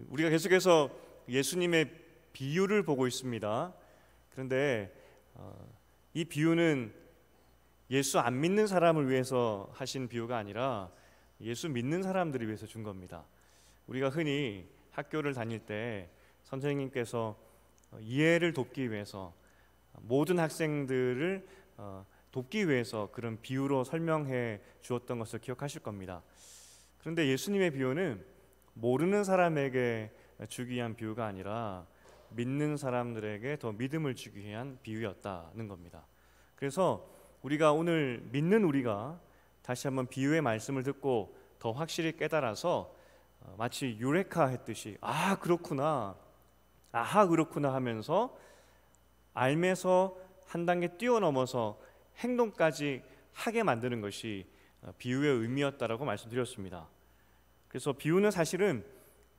우리가 계속해서 예수님의 비유를 보고 있습니다. 그런데 이 비유는 예수 안 믿는 사람을 위해서 하신 비유가 아니라 예수 믿는 사람들을 위해서 준 겁니다. 우리가 흔히 학교를 다닐 때 선생님께서 이해를 돕기 위해서 모든 학생들을 돕기 위해서 그런 비유로 설명해 주었던 것을 기억하실 겁니다. 그런데 예수님의 비유는 모르는 사람에게 주기 위한 비유가 아니라 믿는 사람들에게 더 믿음을 주기 위한 비유였다는 겁니다. 그래서 우리가 오늘 믿는 우리가 다시 한번 비유의 말씀을 듣고 더 확실히 깨달아서 마치 유레카 했듯이 아 그렇구나, 아하 그렇구나 하면서 알면서 한 단계 뛰어넘어서 행동까지 하게 만드는 것이 비유의 의미였다라고 말씀드렸습니다. 그래서 비유는 사실은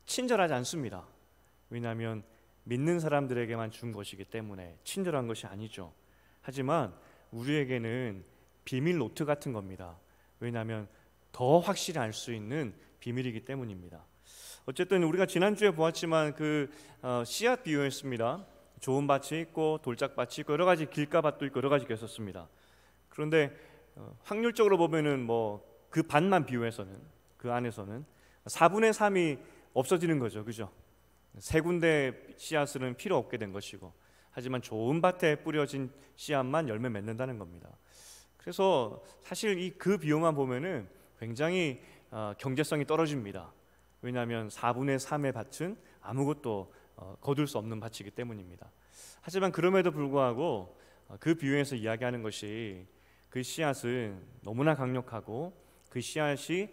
친절하지 않습니다. 왜냐하면 믿는 사람들에게만 준 것이기 때문에 친절한 것이 아니죠. 하지만 우리에게는 비밀 노트 같은 겁니다. 왜냐하면 더 확실히 알 수 있는 비밀이기 때문입니다. 어쨌든 우리가 지난주에 보았지만 씨앗 비유였습니다. 좋은 밭이 있고 돌짝밭이 있고 여러 가지 길가밭도 있고 여러 가지가 있었습니다. 그런데 확률적으로 보면은 그 밭만 비유해서는 그 안에서는 4분의 3이 없어지는 거죠. 그죠? 세 군데 씨앗은 필요 없게 된 것이고, 하지만 좋은 밭에 뿌려진 씨앗만 열매 맺는다는 겁니다. 그래서 사실 그 비유만 보면은 굉장히 경제성이 떨어집니다. 왜냐하면 4분의 3의 밭은 아무것도 거둘 수 없는 밭이기 때문입니다. 하지만 그럼에도 불구하고 그 비유에서 이야기하는 것이 그 씨앗은 너무나 강력하고 그 씨앗이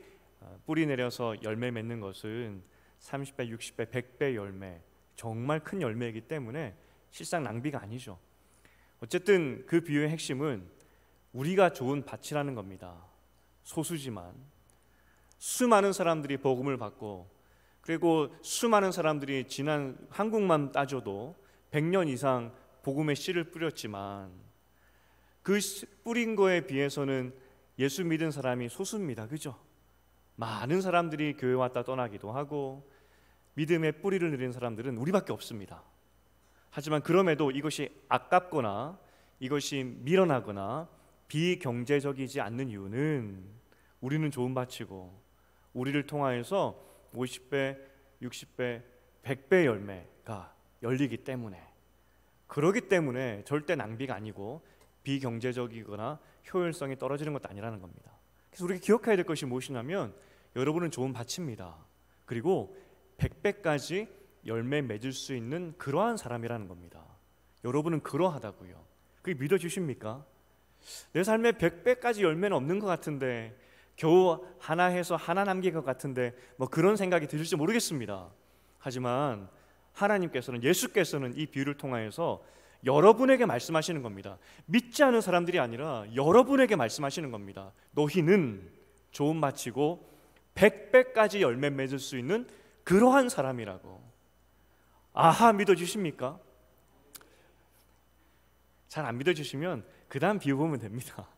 뿌리 내려서 열매 맺는 것은 30배, 60배, 100배 열매, 정말 큰 열매이기 때문에 실상 낭비가 아니죠. 어쨌든 그 비유의 핵심은 우리가 좋은 밭이라는 겁니다. 소수지만 수많은 사람들이 복음을 받고, 그리고 수많은 사람들이 지난 한국만 따져도 100년 이상 복음의 씨를 뿌렸지만 그 뿌린 거에 비해서는 예수 믿은 사람이 소수입니다. 그죠? 많은 사람들이 교회 왔다 떠나기도 하고 믿음의 뿌리를 내린 사람들은 우리밖에 없습니다. 하지만 그럼에도 이것이 아깝거나 이것이 미련하거나 비경제적이지 않는 이유는 우리는 좋은 밭이고 우리를 통하여서 50배, 60배, 100배 열매가 열리기 때문에, 그러기 때문에 절대 낭비가 아니고 비경제적이거나 효율성이 떨어지는 것도 아니라는 겁니다. 그래서 우리가 기억해야 될 것이 무엇이냐면 여러분은 좋은 밭입니다. 그리고 100배까지 열매 맺을 수 있는 그러한 사람이라는 겁니다. 여러분은 그러하다고요. 그게 믿어주십니까? 내 삶에 100배까지 열매는 없는 것 같은데, 겨우 하나 해서 하나 남길 것 같은데 그런 생각이 드실지 모르겠습니다. 하지만 하나님께서는, 예수께서는 이 비유를 통하여서 여러분에게 말씀하시는 겁니다. 믿지 않은 사람들이 아니라 여러분에게 말씀하시는 겁니다. 너희는 좋은 밭이고 100배까지 열매 맺을 수 있는 그러한 사람이라고. 아하, 믿어주십니까? 잘 안 믿어주시면 그 다음 비유 보면 됩니다.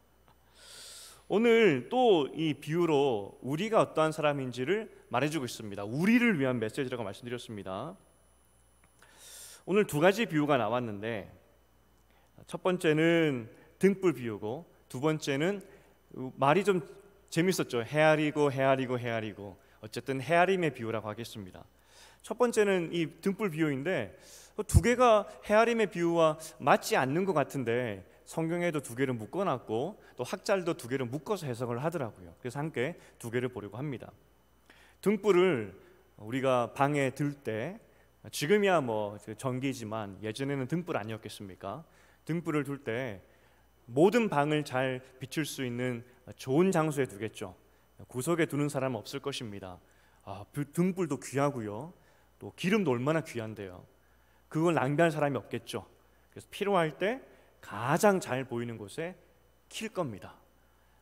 오늘 또 이 비유로 우리가 어떠한 사람인지를 말해주고 있습니다. 우리를 위한 메시지라고 말씀드렸습니다. 오늘 두 가지 비유가 나왔는데, 첫 번째는 등불 비유고 두 번째는 말이 좀 재밌었죠. 헤아리고 어쨌든 헤아림의 비유라고 하겠습니다. 첫 번째는 이 등불 비유인데 두 개가 헤아림의 비유와 맞지 않는 것 같은데 성경에도 두 개를 묶어놨고 또 학자들도 두 개를 묶어서 해석을 하더라고요. 그래서 함께 두 개를 보려고 합니다. 등불을 우리가 방에 들 때, 지금이야 전기지만 예전에는 등불 아니었겠습니까? 등불을 둘 때 모든 방을 잘 비출 수 있는 좋은 장소에 두겠죠. 구석에 두는 사람은 없을 것입니다. 등불도 귀하고요, 또 기름도 얼마나 귀한데요. 그걸 낭비할 사람이 없겠죠. 그래서 필요할 때 가장 잘 보이는 곳에 킬 겁니다.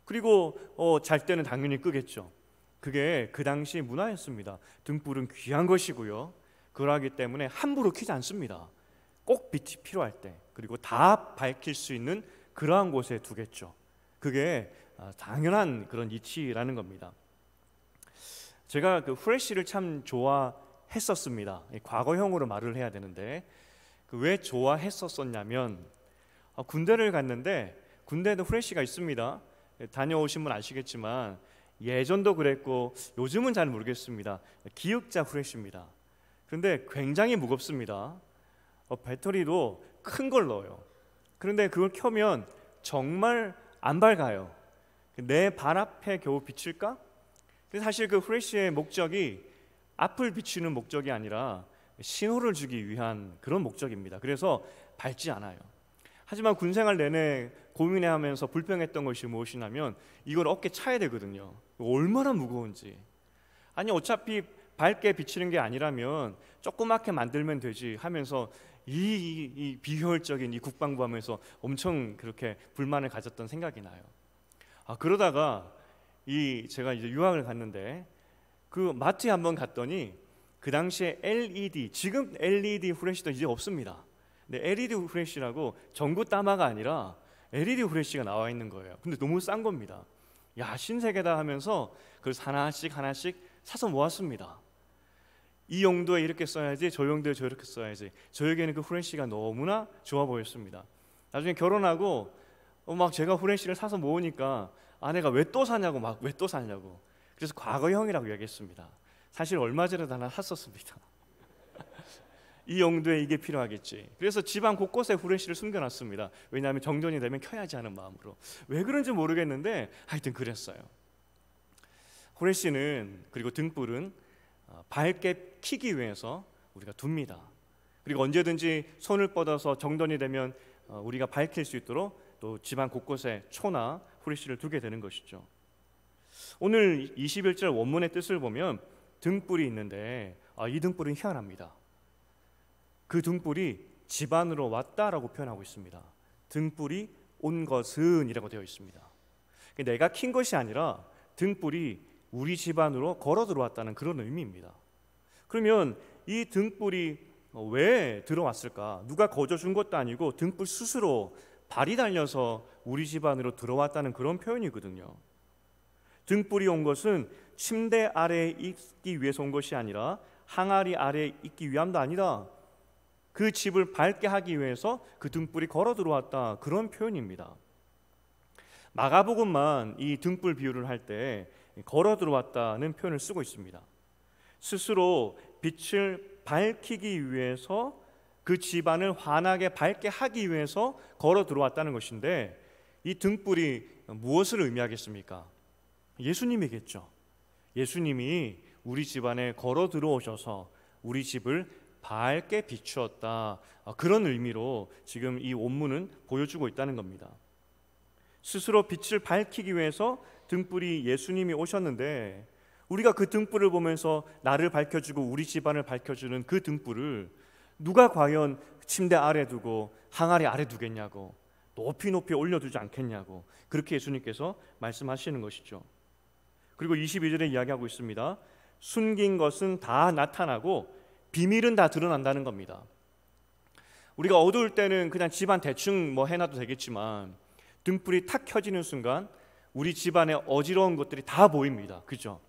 그리고 잘 때는 당연히 끄겠죠. 그게 그 당시 문화였습니다. 등불은 귀한 것이고요, 그러하기 때문에 함부로 켜지 않습니다. 꼭 빛이 필요할 때, 그리고 다 밝힐 수 있는 그러한 곳에 두겠죠. 그게 당연한 그런 이치라는 겁니다. 제가 그 후레쉬를 참 좋아했었습니다. 과거형으로 말을 해야 되는데 왜 좋아했었었냐면 군대를 갔는데 군대에도 후레쉬가 있습니다. 다녀오신 분 아시겠지만 예전도 그랬고 요즘은 잘 모르겠습니다. 기역자 후레쉬입니다. 그런데 굉장히 무겁습니다. 배터리도 큰 걸 넣어요. 그런데 그걸 켜면 정말 안 밝아요. 내 발 앞에 겨우 비칠까? 사실 그 후레쉬의 목적이 앞을 비추는 목적이 아니라 신호를 주기 위한 그런 목적입니다. 그래서 밝지 않아요. 하지만 군생활 내내 고민해하면서 불평했던 것이 무엇이냐면 이걸 어깨에 차야 되거든요. 얼마나 무거운지. 아니 어차피 밝게 비치는 게 아니라면 조그맣게 만들면 되지 하면서 이 비효율적인 이 국방부 하면서 엄청 그렇게 불만을 가졌던 생각이 나요. 그러다가 제가 이제 유학을 갔는데 그 마트에 한번 갔더니 그 당시에 LED, 지금 LED 후레쉬도 이제 없습니다. 근데 LED 후레쉬라고 전구 따마가 아니라 LED 후레쉬가 나와 있는 거예요. 근데 너무 싼 겁니다. 야, 신세계다 하면서 그걸 하나씩 사서 모았습니다. 이 용도에 이렇게 써야지, 저 용도에 저렇게 써야지. 저에게는 그 후레쉬가 너무나 좋아 보였습니다. 나중에 결혼하고 막 제가 후레쉬를 사서 모으니까 아내가 왜 또 사냐고 왜 또 사냐고. 그래서 과거형이라고 이야기했습니다. 사실 얼마 전에도 하나 샀었습니다. 이 용도에 이게 필요하겠지. 그래서 집안 곳곳에 후레쉬를 숨겨놨습니다. 왜냐하면 정전이 되면 켜야지 하는 마음으로. 왜 그런지 모르겠는데 하여튼 그랬어요. 후레쉬는 그리고 등불은 밝게 켜기 위해서 우리가 둡니다. 그리고 언제든지 손을 뻗어서 정전이 되면 우리가 밝힐 수 있도록 또 집안 곳곳에 초나 후레쉬를 두게 되는 것이죠. 오늘 21절 원문의 뜻을 보면 등불이 있는데 이 등불은 희한합니다. 그 등불이 집안으로 왔다라고 표현하고 있습니다. 등불이 온 것은 이라고 되어 있습니다. 내가 킨 것이 아니라 등불이 우리 집안으로 걸어 들어왔다는 그런 의미입니다. 그러면 이 등불이 왜 들어왔을까? 누가 거저준 것도 아니고 등불 스스로 발이 달려서 우리 집안으로 들어왔다는 그런 표현이거든요. 등불이 온 것은 침대 아래에 있기 위해서 온 것이 아니라 항아리 아래에 있기 위함도 아니다. 그 집을 밝게 하기 위해서 그 등불이 걸어 들어왔다, 그런 표현입니다. 마가복음만 이 등불 비유를 할 때 걸어 들어왔다는 표현을 쓰고 있습니다. 스스로 빛을 밝히기 위해서 그 집안을 환하게 밝게 하기 위해서 걸어 들어왔다는 것인데 이 등불이 무엇을 의미하겠습니까? 예수님이겠죠. 예수님이 우리 집안에 걸어 들어오셔서 우리 집을 밝게 비추었다, 그런 의미로 지금 이 원문은 보여주고 있다는 겁니다. 스스로 빛을 밝히기 위해서 등불이 예수님이 오셨는데 우리가 그 등불을 보면서 나를 밝혀주고 우리 집안을 밝혀주는 그 등불을 누가 과연 침대 아래 두고 항아리 아래 두겠냐고, 높이 올려두지 않겠냐고, 그렇게 예수님께서 말씀하시는 것이죠. 그리고 22절에 이야기하고 있습니다. 숨긴 것은 다 나타나고 비밀은 다 드러난다는 겁니다. 우리가 어두울 때는 그냥 집안 대충 해놔도 되겠지만 등불이 탁 켜지는 순간 우리 집안의 어지러운 것들이 다 보입니다. 그죠?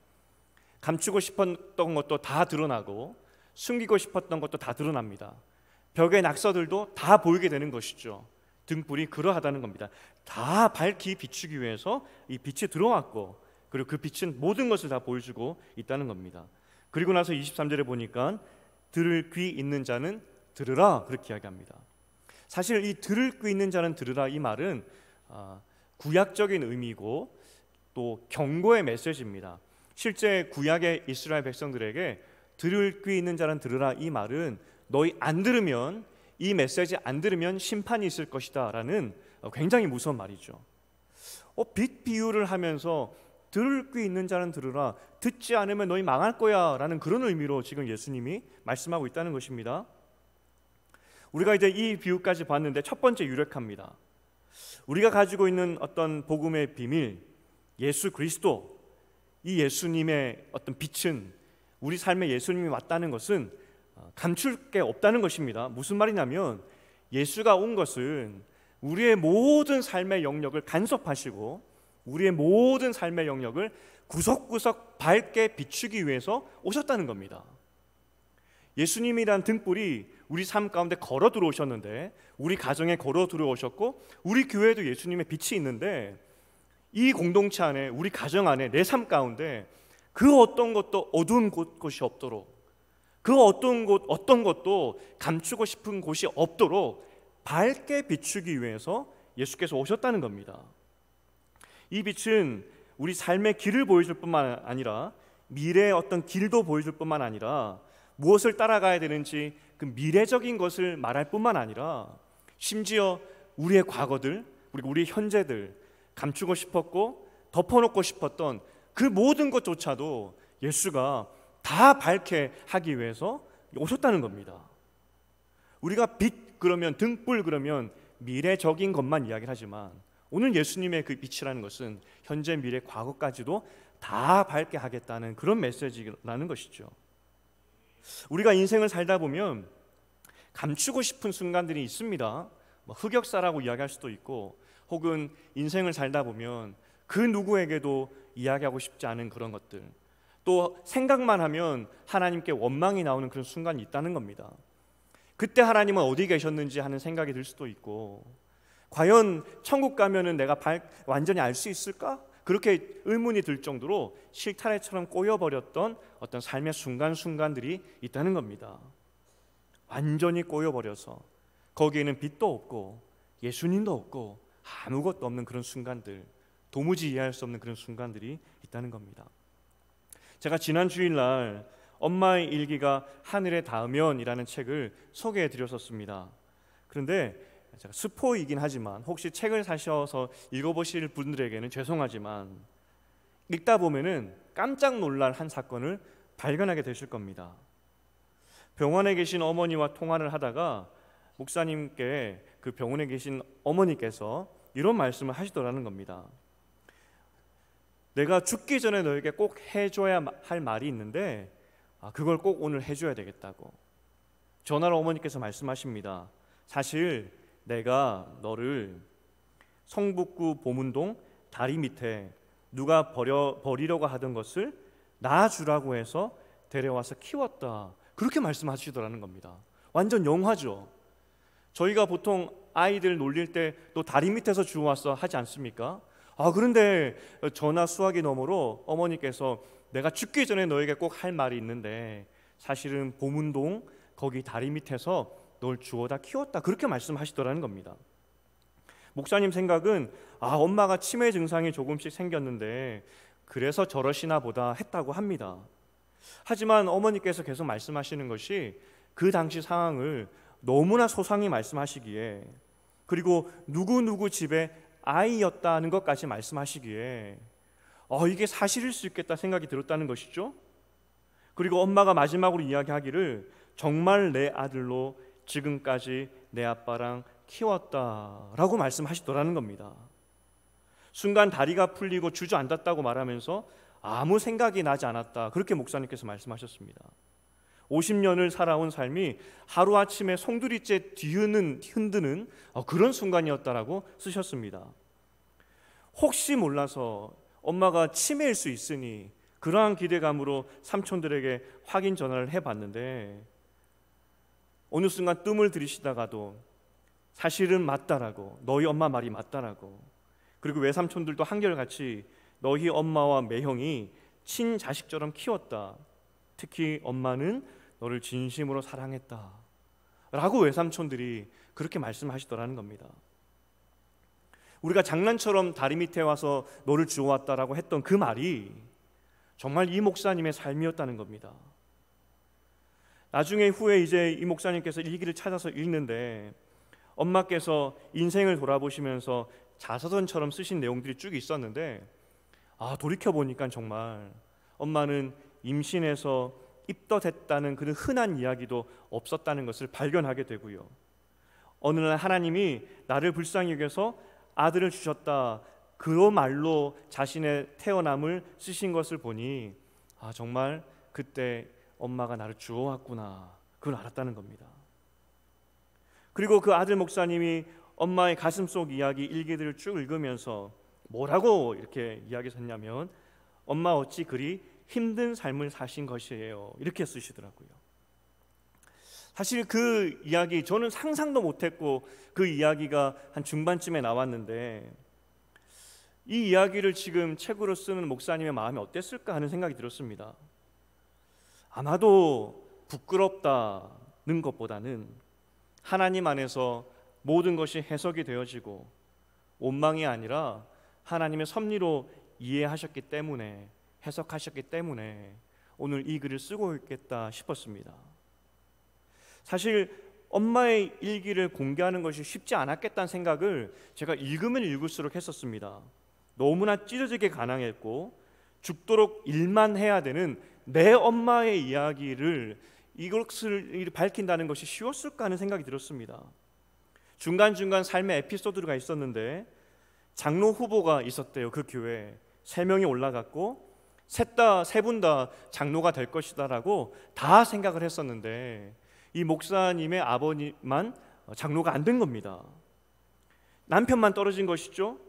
감추고 싶었던 것도 다 드러나고 숨기고 싶었던 것도 다 드러납니다. 벽의 낙서들도 다 보이게 되는 것이죠. 등불이 그러하다는 겁니다. 다 밝히 비추기 위해서 이 빛이 들어왔고, 그리고 그 빛은 모든 것을 다 보여주고 있다는 겁니다. 그리고 나서 23절에 보니까 들을 귀 있는 자는 들으라, 그렇게 이야기합니다. 사실 이 들을 귀 있는 자는 들으라, 이 말은 구약적인 의미고 또 경고의 메시지입니다. 실제 구약의 이스라엘 백성들에게 들을 귀 있는 자는 들으라, 이 말은 너희 안 들으면, 이 메시지 안 들으면 심판이 있을 것이다 라는 굉장히 무서운 말이죠. 빛 비유를 하면서 들을 귀 있는 자는 들으라, 듣지 않으면 너희 망할 거야 라는 그런 의미로 지금 예수님이 말씀하고 있다는 것입니다. 우리가 이제 이 비유까지 봤는데 첫 번째 유력합니다. 우리가 가지고 있는 어떤 복음의 비밀, 예수 그리스도, 이 예수님의 어떤 빛은, 우리 삶에 예수님이 왔다는 것은 감출 게 없다는 것입니다. 무슨 말이냐면 예수가 온 것은 우리의 모든 삶의 영역을 간섭하시고 우리의 모든 삶의 영역을 구석구석 밝게 비추기 위해서 오셨다는 겁니다. 예수님이란 등불이 우리 삶 가운데 걸어 들어오셨는데, 우리 가정에 걸어 들어오셨고, 우리 교회에도 예수님의 빛이 있는데, 이 공동체 안에, 우리 가정 안에, 내 삶 가운데 그 어떤 것도 어두운 곳이 없도록, 그 어떤 것도 감추고 싶은 곳이 없도록 밝게 비추기 위해서 예수께서 오셨다는 겁니다. 이 빛은 우리 삶의 길을 보여줄 뿐만 아니라, 미래의 어떤 길도 보여줄 뿐만 아니라, 무엇을 따라가야 되는지 그 미래적인 것을 말할 뿐만 아니라, 심지어 우리의 과거들, 우리의 현재들, 감추고 싶었고 덮어놓고 싶었던 그 모든 것조차도 예수가 다 밝게 하기 위해서 오셨다는 겁니다. 우리가 빛 그러면, 등불 그러면 미래적인 것만 이야기를 하지만, 오늘 예수님의 그 빛이라는 것은 현재, 미래, 과거까지도 다 밝게 하겠다는 그런 메시지라는 것이죠. 우리가 인생을 살다 보면 감추고 싶은 순간들이 있습니다. 흑역사라고 이야기할 수도 있고, 혹은 인생을 살다 보면 그 누구에게도 이야기하고 싶지 않은 그런 것들, 또 생각만 하면 하나님께 원망이 나오는 그런 순간이 있다는 겁니다. 그때 하나님은 어디 계셨는지 하는 생각이 들 수도 있고, 과연 천국 가면은 내가 완전히 알 수 있을까? 그렇게 의문이 들 정도로 실타래처럼 꼬여버렸던 어떤 삶의 순간순간들이 있다는 겁니다. 완전히 꼬여버려서 거기에는 빛도 없고 예수님도 없고 아무것도 없는 그런 순간들, 도무지 이해할 수 없는 그런 순간들이 있다는 겁니다. 제가 지난 주일날 엄마의 일기가 하늘에 닿으면이라는 책을 소개해 드렸었습니다. 그런데 제가 스포이긴 하지만 혹시 책을 사셔서 읽어보실 분들에게는 죄송하지만, 읽다 보면은 깜짝 놀랄 한 사건을 발견하게 되실 겁니다. 병원에 계신 어머니와 통화를 하다가 목사님께 그 병원에 계신 어머니께서 이런 말씀을 하시더라는 겁니다. 내가 죽기 전에 너에게 꼭 해줘야 할 말이 있는데 그걸 꼭 오늘 해줘야 되겠다고. 전화로 어머니께서 말씀하십니다. 사실 내가 너를 성북구 보문동 다리 밑에 누가 버리려고 하던 것을 낳아주라고 해서 데려와서 키웠다, 그렇게 말씀하시더라는 겁니다. 완전 영화죠. 저희가 보통 아이들 놀릴 때 또 다리 밑에서 주워왔어 하지 않습니까? 그런데 전화 수화기 너머로 어머니께서 내가 죽기 전에 너에게 꼭 할 말이 있는데 사실은 보문동 거기 다리 밑에서 널 주워다 키웠다, 그렇게 말씀하시더라는 겁니다. 목사님 생각은 엄마가 치매 증상이 조금씩 생겼는데 그래서 저러시나 보다 했다고 합니다. 하지만 어머니께서 계속 말씀하시는 것이 그 당시 상황을 너무나 소상히 말씀하시기에, 그리고 누구누구 집에 아이였다는 것까지 말씀하시기에 이게 사실일 수 있겠다 생각이 들었다는 것이죠. 그리고 엄마가 마지막으로 이야기하기를 정말 내 아들로 지금까지 내 아빠랑 키웠다라고 말씀하시더라는 겁니다. 순간 다리가 풀리고 주저앉았다고 말하면서 아무 생각이 나지 않았다, 그렇게 목사님께서 말씀하셨습니다. 50년을 살아온 삶이 하루아침에 송두리째 흔드는 그런 순간이었다라고 쓰셨습니다. 혹시 몰라서 엄마가 치매일 수 있으니 그러한 기대감으로 삼촌들에게 확인 전화를 해봤는데 어느 순간 뜸을 들이시다가도 사실은 맞다라고, 너희 엄마 말이 맞다라고, 그리고 외삼촌들도 한결같이 너희 엄마와 매형이 친자식처럼 키웠다, 특히 엄마는 너를 진심으로 사랑했다 라고 외삼촌들이 그렇게 말씀하시더라는 겁니다. 우리가 장난처럼 다리 밑에 와서 너를 주워왔다라고 했던 그 말이 정말 이 목사님의 삶이었다는 겁니다. 나중에 후에 이제 이 목사님께서 일기를 찾아서 읽는데 엄마께서 인생을 돌아보시면서 자서전처럼 쓰신 내용들이 쭉 있었는데 돌이켜보니까 정말 엄마는 임신해서 입덧했다는 그런 흔한 이야기도 없었다는 것을 발견하게 되고요. 어느 날 하나님이 나를 불쌍히 여겨서 아들을 주셨다, 그 말로 자신의 태어남을 쓰신 것을 보니 정말 그때 엄마가 나를 주워왔구나, 그걸 알았다는 겁니다. 그리고 그 아들 목사님이 엄마의 가슴속 이야기 일기들을 쭉 읽으면서 뭐라고 이렇게 이야기했냐면 엄마 어찌 그리 힘든 삶을 사신 것이에요, 이렇게 쓰시더라고요. 사실 그 이야기 저는 상상도 못했고 그 이야기가 한 중반쯤에 나왔는데 이 이야기를 지금 책으로 쓰는 목사님의 마음이 어땠을까 하는 생각이 들었습니다. 아마도 부끄럽다는 것보다는 하나님 안에서 모든 것이 해석이 되어지고 원망이 아니라 하나님의 섭리로 이해하셨기 때문에, 해석하셨기 때문에 오늘 이 글을 쓰고 있겠다 싶었습니다. 사실 엄마의 일기를 공개하는 것이 쉽지 않았겠다는 생각을 제가 읽으면 읽을수록 했었습니다. 너무나 찢어지게 가난했고 죽도록 일만 해야 되는 내 엄마의 이야기를 이것을 밝힌다는 것이 쉬웠을까 하는 생각이 들었습니다. 중간중간 삶의 에피소드가 있었는데 장로 후보가 있었대요. 그 교회에 3명이 올라갔고 세 분 다 장로가 될 것이다라고 다 생각을 했었는데 이 목사님의 아버님만 장로가 안 된 겁니다. 남편만 떨어진 것이죠.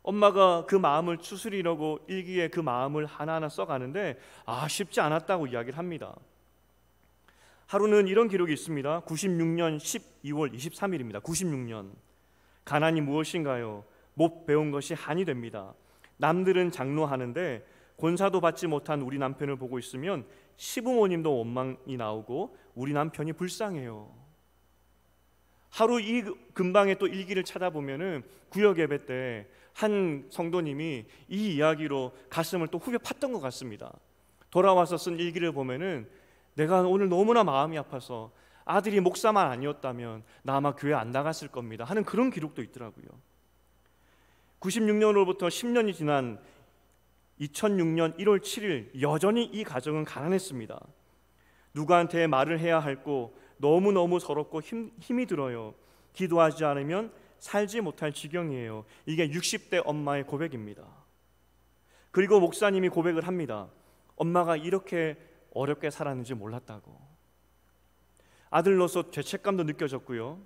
엄마가 그 마음을 추스리려고 일기에 그 마음을 하나하나 써가는데 쉽지 않았다고 이야기를 합니다. 하루는 이런 기록이 있습니다. 96년 12월 23일입니다. 96년. 가난이 무엇인가요? 못 배운 것이 한이 됩니다. 남들은 장로하는데 권사도 받지 못한 우리 남편을 보고 있으면 시부모님도 원망이 나오고 우리 남편이 불쌍해요. 하루 이 근방에 또 일기를 찾아보면은 구역 예배 때 한 성도님이 이 이야기로 가슴을 또 후벼 팠던 것 같습니다. 돌아와서 쓴 일기를 보면은 내가 오늘 너무나 마음이 아파서 아들이 목사만 아니었다면 나 아마 교회 안 나갔을 겁니다 하는 그런 기록도 있더라고요. 96년으로부터 10년이 지난 2006년 1월 7일 여전히 이 가정은 가난했습니다. 누구한테 말을 해야 할고 너무너무 서럽고 힘이 들어요. 기도하지 않으면 살지 못할 지경이에요. 이게 60대 엄마의 고백입니다. 그리고 목사님이 고백을 합니다. 엄마가 이렇게 어렵게 살았는지 몰랐다고. 아들로서 죄책감도 느껴졌고요.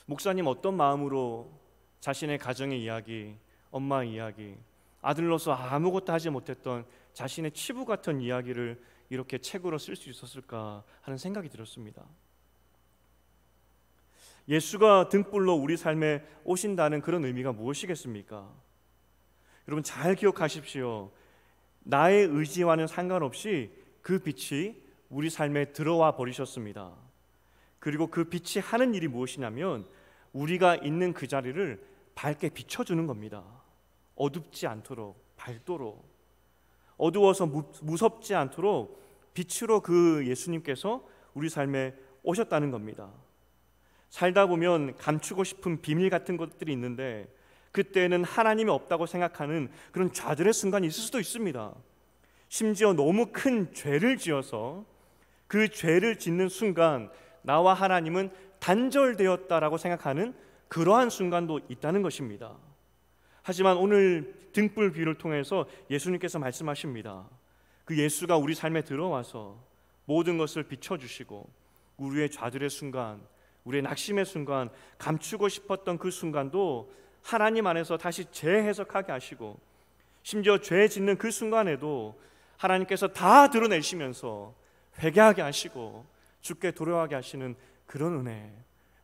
목사님 어떤 마음으로 자신의 가정의 이야기, 엄마의 이야기, 아들로서 아무것도 하지 못했던 자신의 치부 같은 이야기를 이렇게 책으로 쓸 수 있었을까 하는 생각이 들었습니다. 예수가 등불로 우리 삶에 오신다는 그런 의미가 무엇이겠습니까? 여러분 잘 기억하십시오. 나의 의지와는 상관없이 그 빛이 우리 삶에 들어와 버리셨습니다. 그리고 그 빛이 하는 일이 무엇이냐면 우리가 있는 그 자리를 밝게 비춰주는 겁니다. 어둡지 않도록, 밝도록, 어두워서 무섭지 않도록 빛으로 그 예수님께서 우리 삶에 오셨다는 겁니다. 살다 보면 감추고 싶은 비밀 같은 것들이 있는데 그때는 하나님이 없다고 생각하는 그런 좌절의 순간이 있을 수도 있습니다. 심지어 너무 큰 죄를 지어서 그 죄를 짓는 순간 나와 하나님은 단절되었다라고 생각하는 그러한 순간도 있다는 것입니다. 하지만 오늘 등불 비유를 통해서 예수님께서 말씀하십니다. 그 예수가 우리 삶에 들어와서 모든 것을 비춰주시고 우리의 좌절의 순간, 우리의 낙심의 순간, 감추고 싶었던 그 순간도 하나님 안에서 다시 재해석하게 하시고 심지어 죄 짓는 그 순간에도 하나님께서 다 드러내시면서 회개하게 하시고 주께 돌아가게 하시는 그런 은혜,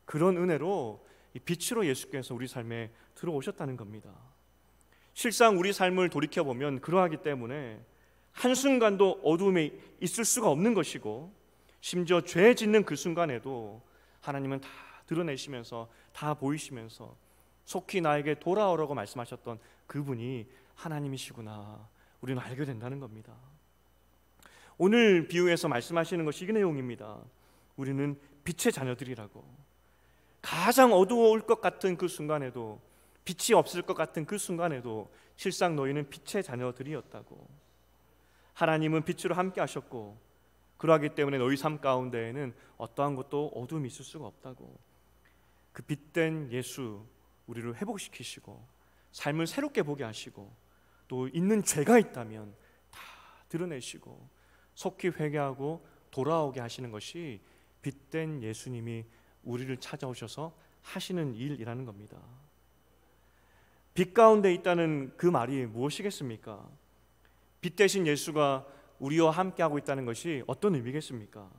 그런 은혜로 이 빛으로 예수께서 우리 삶에 들어오셨다는 겁니다. 실상 우리 삶을 돌이켜보면 그러하기 때문에 한순간도 어두움에 있을 수가 없는 것이고 심지어 죄 짓는 그 순간에도 하나님은 다 드러내시면서 다 보이시면서 속히 나에게 돌아오라고 말씀하셨던 그분이 하나님이시구나 우리는 알게 된다는 겁니다. 오늘 비유에서 말씀하시는 것이 이 내용입니다. 우리는 빛의 자녀들이라고. 가장 어두울 것 같은 그 순간에도, 빛이 없을 것 같은 그 순간에도 실상 너희는 빛의 자녀들이었다고. 하나님은 빛으로 함께 하셨고 그러하기 때문에 너희 삶 가운데에는 어떠한 것도 어둠이 있을 수가 없다고. 그 빛된 예수 우리를 회복시키시고 삶을 새롭게 보게 하시고 또 있는 죄가 있다면 다 드러내시고 속히 회개하고 돌아오게 하시는 것이 빛된 예수님이 우리를 찾아오셔서 하시는 일이라는 겁니다. 빛 가운데 있다는 그 말이 무엇이겠습니까? 빛 대신 예수가 우리와 함께하고 있다는 것이 어떤 의미겠습니까?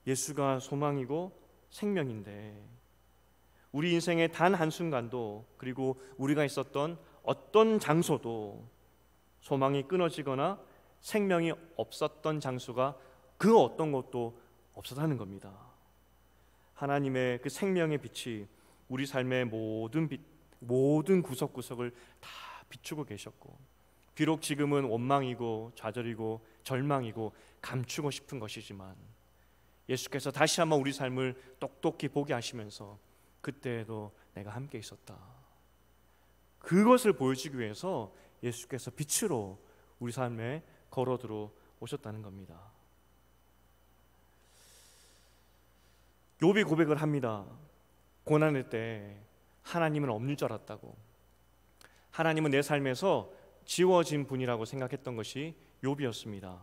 예수가 소망이고 생명인데 우리 인생의 단 한순간도 그리고 우리가 있었던 어떤 장소도 소망이 끊어지거나 생명이 없었던 장소가 그 어떤 것도 없었다는 겁니다. 하나님의 그 생명의 빛이 우리 삶의 모든 구석구석을 다 비추고 계셨고 비록 지금은 원망이고 좌절이고 절망이고 감추고 싶은 것이지만 예수께서 다시 한번 우리 삶을 똑똑히 보게 하시면서 그때에도 내가 함께 있었다. 그것을 보여주기 위해서 예수께서 빛으로 우리 삶에 걸어 들어오셨다는 겁니다. 욥이 고백을 합니다. 고난일 때 하나님은 없는 줄 알았다고. 하나님은 내 삶에서 지워진 분이라고 생각했던 것이 욥이었습니다.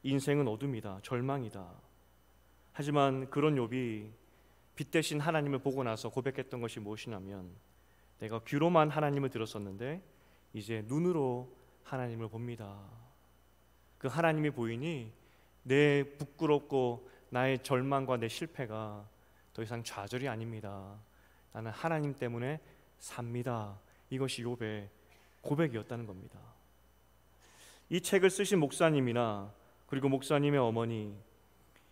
인생은 어둠이다, 절망이다. 하지만 그런 욥이 빛 대신 하나님을 보고 나서 고백했던 것이 무엇이냐면 내가 귀로만 하나님을 들었었는데 이제 눈으로 하나님을 봅니다. 그 하나님이 보이니 내 부끄럽고 나의 절망과 내 실패가 더 이상 좌절이 아닙니다. 나는 하나님 때문에 삽니다. 이것이 욥의 고백이었다는 겁니다. 이 책을 쓰신 목사님이나 그리고 목사님의 어머니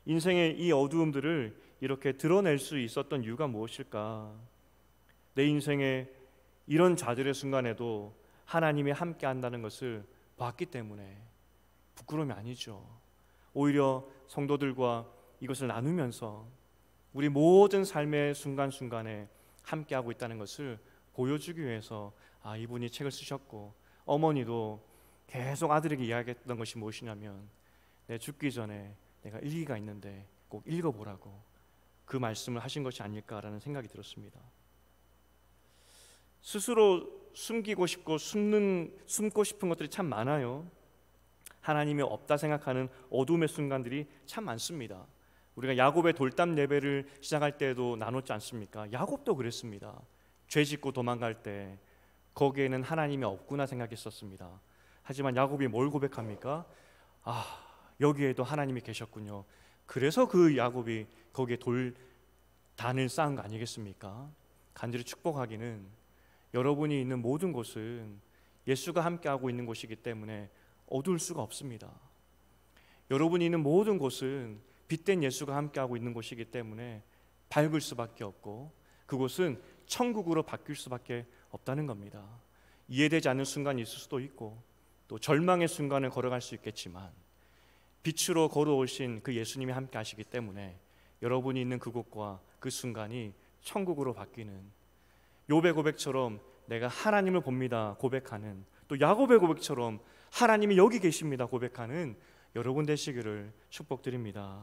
인생의 이 어두움들을 이렇게 드러낼 수 있었던 이유가 무엇일까? 내 인생의 이런 좌절의 순간에도 하나님이 함께 한다는 것을 봤기 때문에 부끄러움이 아니죠. 오히려 성도들과 이것을 나누면서 우리 모든 삶의 순간순간에 함께하고 있다는 것을 보여주기 위해서 이분이 책을 쓰셨고 어머니도 계속 아들에게 이야기했던 것이 무엇이냐면 내 죽기 전에 내가 일기가 있는데 꼭 읽어보라고 그 말씀을 하신 것이 아닐까라는 생각이 들었습니다. 스스로 숨기고 싶고 숨고 싶은 것들이 참 많아요. 하나님이 없다 생각하는 어둠의 순간들이 참 많습니다. 우리가 야곱의 돌담 예배를 시작할 때도 나눴지 않습니까? 야곱도 그랬습니다. 죄 짓고 도망갈 때 거기에는 하나님이 없구나 생각했었습니다. 하지만 야곱이 뭘 고백합니까? 여기에도 하나님이 계셨군요. 그래서 그 야곱이 거기에 돌단을 쌓은 거 아니겠습니까? 간절히 축복하기는 여러분이 있는 모든 곳은 예수가 함께하고 있는 곳이기 때문에 어두울 수가 없습니다. 여러분이 있는 모든 곳은 빛된 예수가 함께하고 있는 곳이기 때문에 밝을 수밖에 없고 그곳은 천국으로 바뀔 수밖에 없다는 겁니다. 이해되지 않는 순간이 있을 수도 있고 또 절망의 순간을 걸어갈 수 있겠지만 빛으로 걸어오신 그 예수님이 함께 하시기 때문에 여러분이 있는 그곳과 그 순간이 천국으로 바뀌는 욥의 고백처럼 내가 하나님을 봅니다 고백하는 또 야곱의 고백처럼 하나님이 여기 계십니다 고백하는 여러분 되시기를 축복드립니다.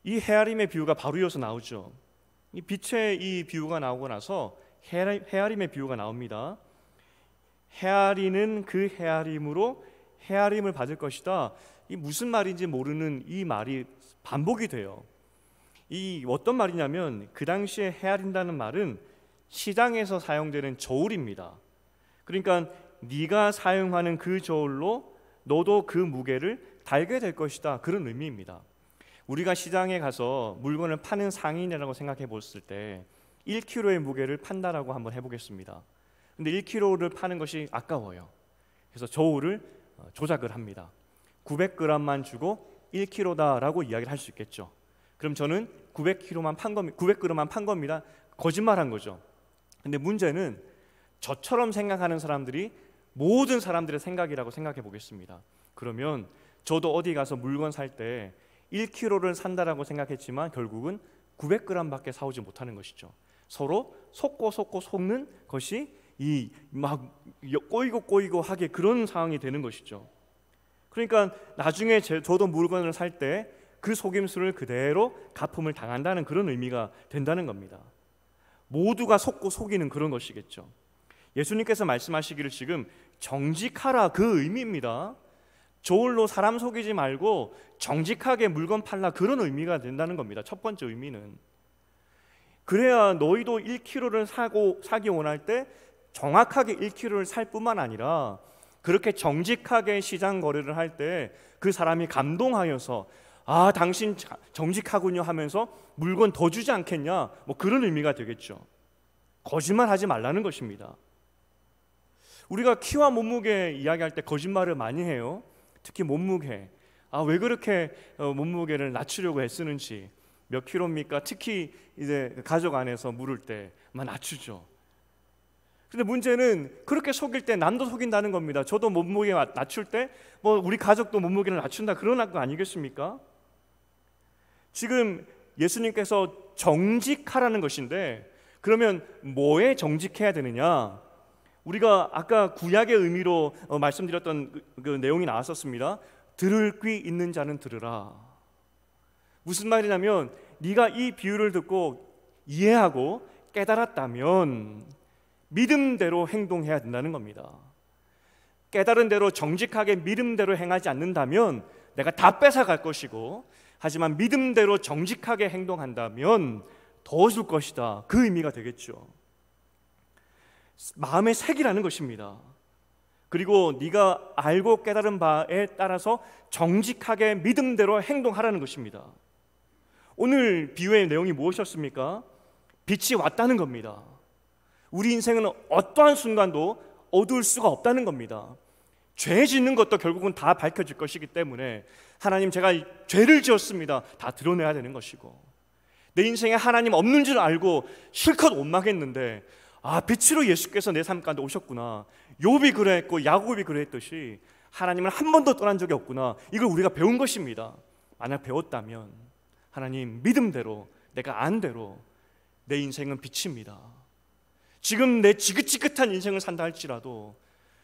이 헤아림의 비유가 바로 이어서 나오죠. 이 빛의 이 비유가 나오고 나서 헤아림의 비유가 나옵니다. 헤아리는 그 헤아림으로 헤아림을 받을 것이다. 이 무슨 말인지 모르는 이 말이 반복이 돼요. 이 어떤 말이냐면 그 당시에 헤아린다는 말은 시장에서 사용되는 저울입니다. 그러니까 네가 사용하는 그 저울로 너도 그 무게를 달게 될 것이다. 그런 의미입니다. 우리가 시장에 가서 물건을 파는 상인이라고 생각해 봤을 때 1kg의 무게를 판다라고 한번 해보겠습니다. 근데 1kg를 파는 것이 아까워요. 그래서 저울을 조작을 합니다. 900g만 주고 1kg다라고 이야기를 할 수 있겠죠. 그럼 저는 900kg만 판 겁니다. 거짓말한 거죠. 근데 문제는 저처럼 생각하는 사람들이 모든 사람들의 생각이라고 생각해 보겠습니다. 그러면 저도 어디 가서 물건 살 때 1kg를 산다라고 생각했지만 결국은 900g밖에 사오지 못하는 것이죠. 서로 속고 속는 것이 이 막 꼬이고 하게 그런 상황이 되는 것이죠. 그러니까 나중에 저도 물건을 살 때 그 속임수를 그대로 갚음을 당한다는 그런 의미가 된다는 겁니다. 모두가 속고 속이는 그런 것이겠죠. 예수님께서 말씀하시기를 지금 정직하라 그 의미입니다. 저울로 사람 속이지 말고 정직하게 물건 팔라 그런 의미가 된다는 겁니다. 첫 번째 의미는 그래야 너희도 1kg를 사기 원할 때 정확하게 1kg를 살 뿐만 아니라 그렇게 정직하게 시장 거래를 할 때 그 사람이 감동하여서 아, 당신 정직하군요 하면서 물건 더 주지 않겠냐, 뭐 그런 의미가 되겠죠. 거짓말하지 말라는 것입니다. 우리가 키와 몸무게 이야기할 때 거짓말을 많이 해요. 특히 몸무게. 왜 그렇게 몸무게를 낮추려고 애쓰는지, 몇 킬로입니까? 특히 이제 가족 안에서 물을 때 낮추죠. 근데 문제는 그렇게 속일 때 남도 속인다는 겁니다. 저도 몸무게 낮출 때 우리 가족도 몸무게를 낮춘다, 그런 거 아니겠습니까? 지금 예수님께서 정직하라는 것인데, 그러면 뭐에 정직해야 되느냐? 우리가 아까 구약의 의미로 말씀드렸던 그 내용이 나왔었습니다. 들을 귀 있는 자는 들으라. 무슨 말이냐면, 네가 이 비유를 듣고 이해하고 깨달았다면 믿음대로 행동해야 된다는 겁니다. 깨달은 대로 정직하게 믿음대로 행하지 않는다면 내가 다 뺏어갈 것이고, 하지만 믿음대로 정직하게 행동한다면 더 줄 것이다, 그 의미가 되겠죠. 마음의 색이라는 것입니다. 그리고 네가 알고 깨달은 바에 따라서 정직하게 믿음대로 행동하라는 것입니다. 오늘 비유의 내용이 무엇이었습니까? 빛이 왔다는 겁니다. 우리 인생은 어떠한 순간도 어두울 수가 없다는 겁니다. 죄 짓는 것도 결국은 다 밝혀질 것이기 때문에, 하나님, 제가 죄를 지었습니다, 다 드러내야 되는 것이고, 내 인생에 하나님 없는 줄 알고 실컷 원망했는데 빛으로 예수께서 내 삶 가운데 오셨구나, 욥이 그랬고 야곱이 그랬듯이 하나님을 한 번도 떠난 적이 없구나, 이걸 우리가 배운 것입니다. 만약 배웠다면 하나님, 믿음대로, 내가 안 대로 내 인생은 빛입니다. 지금 내 지긋지긋한 인생을 산다 할지라도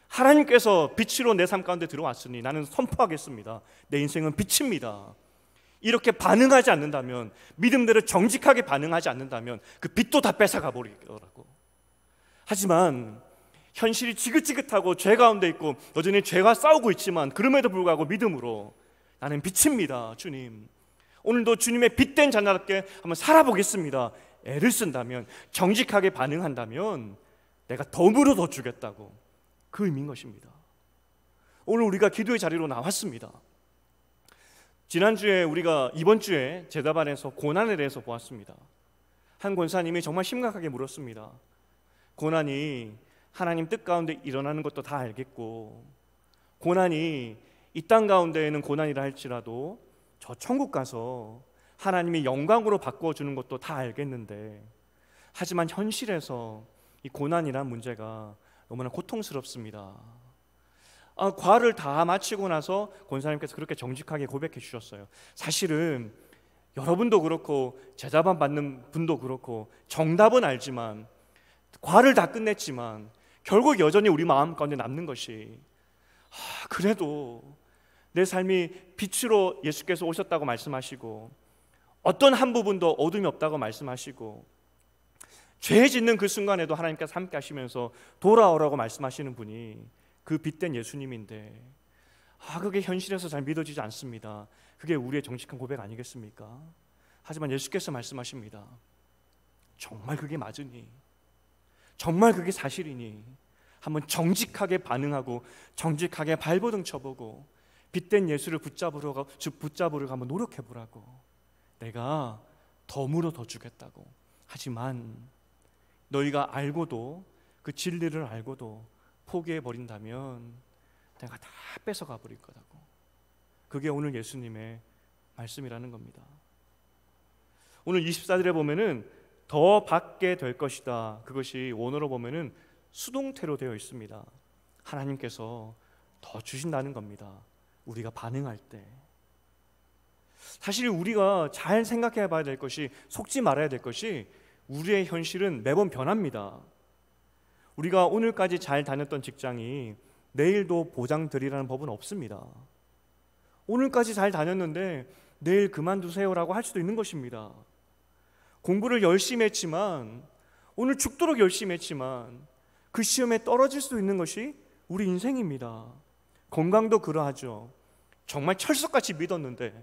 하나님께서 빛으로 내 삶 가운데 들어왔으니 나는 선포하겠습니다. 내 인생은 빛입니다. 이렇게 반응하지 않는다면, 믿음대로 정직하게 반응하지 않는다면 그 빛도 다 뺏어가 버리더라고. 하지만 현실이 지긋지긋하고 죄 가운데 있고 여전히 죄와 싸우고 있지만, 그럼에도 불구하고 믿음으로 나는 빛입니다, 주님, 오늘도 주님의 빛된 자녀답게 한번 살아보겠습니다, 애를 쓴다면, 정직하게 반응한다면 내가 덤으로 더 주겠다고, 그 의미인 것입니다. 오늘 우리가 기도의 자리로 나왔습니다. 지난주에 우리가 이번 주에 제자반에서 고난에 대해서 보았습니다. 한 권사님이 정말 심각하게 물었습니다. 고난이 하나님 뜻 가운데 일어나는 것도 다 알겠고, 고난이 이 땅 가운데에는 고난이라 할지라도 저 천국 가서 하나님이 영광으로 바꿔주는 것도 다 알겠는데, 하지만 현실에서 이 고난이란 문제가 너무나 고통스럽습니다. 과를 다 마치고 나서 권사님께서 그렇게 정직하게 고백해 주셨어요. 사실은 여러분도 그렇고 제자반 받는 분도 그렇고 정답은 알지만, 과를 다 끝냈지만 결국 여전히 우리 마음 가운데 남는 것이, 그래도 내 삶이 빛으로 예수께서 오셨다고 말씀하시고, 어떤 한 부분도 어둠이 없다고 말씀하시고, 죄 짓는 그 순간에도 하나님께서 함께 하시면서 돌아오라고 말씀하시는 분이 그 빛된 예수님인데, 그게 현실에서 잘 믿어지지 않습니다. 그게 우리의 정직한 고백 아니겠습니까? 하지만 예수께서 말씀하십니다. 정말 그게 맞으니, 정말 그게 사실이니 한번 정직하게 반응하고 정직하게 발버둥 쳐보고 빛된 예수를 붙잡으려고 한번 노력해보라고. 내가 덤으로 더 주겠다고. 하지만 너희가 알고도, 그 진리를 알고도 포기해버린다면 내가 다 뺏어가 버릴 거라고. 그게 오늘 예수님의 말씀이라는 겁니다. 오늘 24절에 보면은 더 받게 될 것이다, 그것이 원어로 보면은 수동태로 되어 있습니다. 하나님께서 더 주신다는 겁니다, 우리가 반응할 때. 사실 우리가 잘 생각해 봐야 될 것이, 속지 말아야 될 것이, 우리의 현실은 매번 변합니다. 우리가 오늘까지 잘 다녔던 직장이 내일도 보장드리라는 법은 없습니다. 오늘까지 잘 다녔는데 내일 그만두세요라고 할 수도 있는 것입니다. 공부를 열심히 했지만, 오늘 죽도록 열심히 했지만 그 시험에 떨어질 수도 있는 것이 우리 인생입니다. 건강도 그러하죠. 정말 철석같이 믿었는데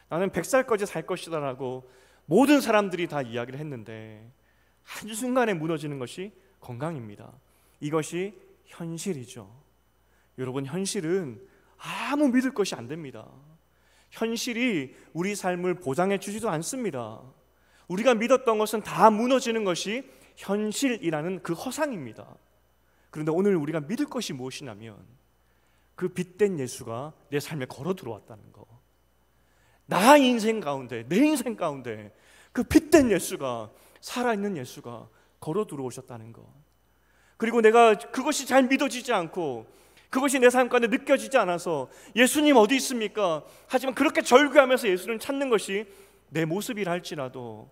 나는 100살까지 살 것이다 라고 모든 사람들이 다 이야기를 했는데 한순간에 무너지는 것이 건강입니다. 이것이 현실이죠. 여러분, 현실은 아무 믿을 것이 안 됩니다. 현실이 우리 삶을 보장해 주지도 않습니다. 우리가 믿었던 것은 다 무너지는 것이 현실이라는 그 허상입니다. 그런데 오늘 우리가 믿을 것이 무엇이냐면 그 빛된 예수가 내 삶에 걸어 들어왔다는 거. 나 인생 가운데, 내 인생 가운데 그 빛된 예수가, 살아있는 예수가 걸어 들어오셨다는 것. 그리고 내가 그것이 잘 믿어지지 않고 그것이 내 삶 가운데 느껴지지 않아서 예수님 어디 있습니까? 하지만 그렇게 절규하면서 예수를 찾는 것이 내 모습이라 할지라도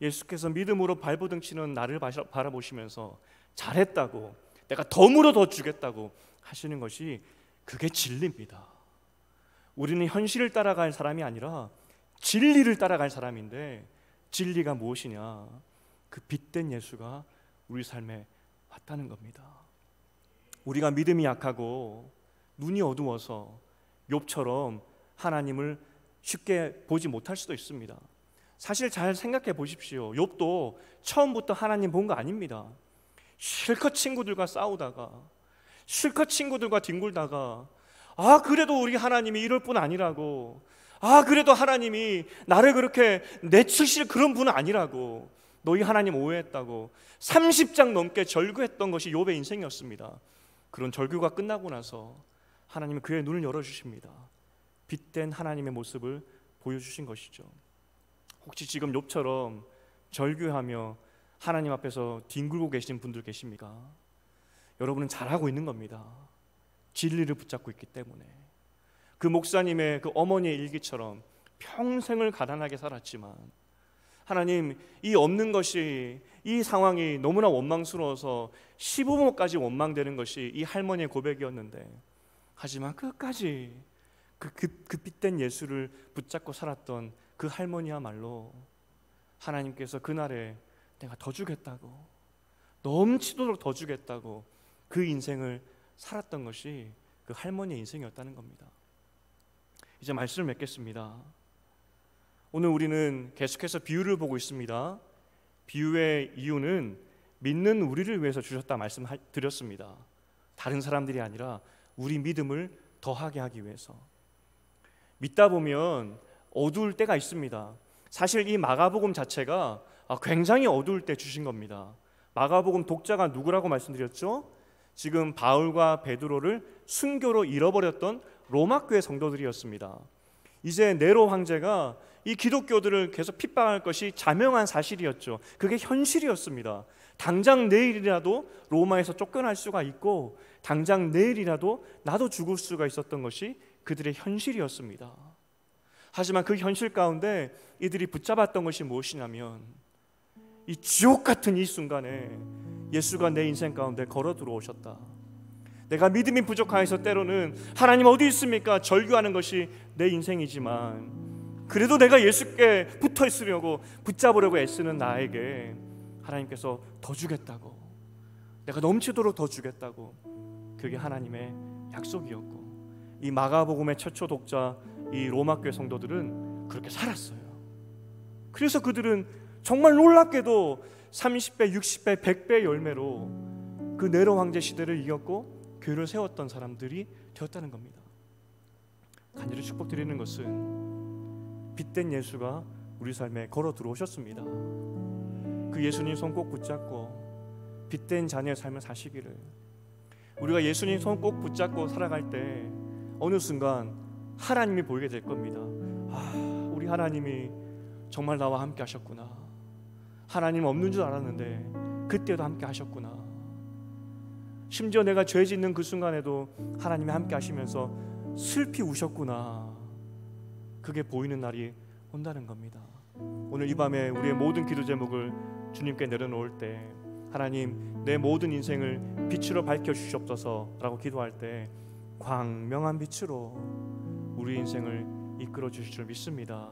예수께서 믿음으로 발버둥 치는 나를 바라보시면서 잘했다고, 내가 덤으로 더 주겠다고 하시는 것이 그게 진리입니다. 우리는 현실을 따라갈 사람이 아니라 진리를 따라갈 사람인데, 진리가 무엇이냐? 그 빛된 예수가 우리 삶에 왔다는 겁니다. 우리가 믿음이 약하고 눈이 어두워서 욥처럼 하나님을 쉽게 보지 못할 수도 있습니다. 사실 잘 생각해 보십시오. 욥도 처음부터 하나님 본 거 아닙니다. 실컷 친구들과 싸우다가, 실컷 친구들과 뒹굴다가, 그래도 우리 하나님이 이럴 뿐 아니라고, 그래도 하나님이 나를 그렇게 내치실 그런 분은 아니라고, 너희 하나님 오해했다고 30장 넘게 절규했던 것이 욥의 인생이었습니다. 그런 절규가 끝나고 나서 하나님은 그의 눈을 열어주십니다. 빛된 하나님의 모습을 보여주신 것이죠. 혹시 지금 욥처럼 절규하며 하나님 앞에서 뒹굴고 계신 분들 계십니까? 여러분은 잘하고 있는 겁니다. 진리를 붙잡고 있기 때문에. 그 목사님의 그 어머니의 일기처럼 평생을 가난하게 살았지만 하나님, 이 없는 것이, 이 상황이 너무나 원망스러워서 시부모까지 원망되는 것이 이 할머니의 고백이었는데, 하지만 끝까지 그 빛된 예수를 붙잡고 살았던 그 할머니야말로 하나님께서 그날에 내가 더 주겠다고, 넘치도록 더 주겠다고 그 인생을 살았던 것이 그 할머니의 인생이었다는 겁니다. 이제 말씀을 맺겠습니다. 오늘 우리는 계속해서 비유를 보고 있습니다. 비유의 이유는 믿는 우리를 위해서 주셨다 말씀드렸습니다. 다른 사람들이 아니라 우리 믿음을 더하게 하기 위해서. 믿다 보면 어두울 때가 있습니다. 사실 이 마가복음 자체가 굉장히 어두울 때 주신 겁니다. 마가복음 독자가 누구라고 말씀드렸죠? 지금 바울과 베드로를 순교로 잃어버렸던 로마 교회 성도들이었습니다. 이제 네로 황제가 이 기독교들을 계속 핍박할 것이 자명한 사실이었죠. 그게 현실이었습니다. 당장 내일이라도 로마에서 쫓겨날 수가 있고, 당장 내일이라도 나도 죽을 수가 있었던 것이 그들의 현실이었습니다. 하지만 그 현실 가운데 이들이 붙잡았던 것이 무엇이냐면, 이 지옥 같은 이 순간에 예수가 내 인생 가운데 걸어 들어오셨다. 내가 믿음이 부족하여서 때로는 하나님 어디 있습니까? 절규하는 것이 내 인생이지만, 그래도 내가 예수께 붙어 있으려고, 붙잡으려고 애쓰는 나에게 하나님께서 더 주겠다고, 내가 넘치도록 더 주겠다고, 그게 하나님의 약속이었고, 이 마가복음의 최초 독자 이 로마교회 성도들은 그렇게 살았어요. 그래서 그들은 정말 놀랍게도 30배, 60배, 100배의 열매로 그 네로 황제 시대를 이겼고 교회를 세웠던 사람들이 되었다는 겁니다. 간절히 축복드리는 것은 빛된 예수가 우리 삶에 걸어 들어오셨습니다. 그 예수님 손 꼭 붙잡고 빛된 자녀의 삶을 사시기를. 우리가 예수님 손 꼭 붙잡고 살아갈 때 어느 순간 하나님이 보이게 될 겁니다. 우리 하나님이 정말 나와 함께 하셨구나. 하나님 없는 줄 알았는데 그때도 함께 하셨구나. 심지어 내가 죄 짓는 그 순간에도 하나님이 함께 하시면서 슬피 우셨구나. 그게 보이는 날이 온다는 겁니다. 오늘 이 밤에 우리의 모든 기도 제목을 주님께 내려놓을 때, 하나님 내 모든 인생을 빛으로 밝혀주시옵소서라고 기도할 때 광명한 빛으로 우리 인생을 이끌어 주실 줄 믿습니다.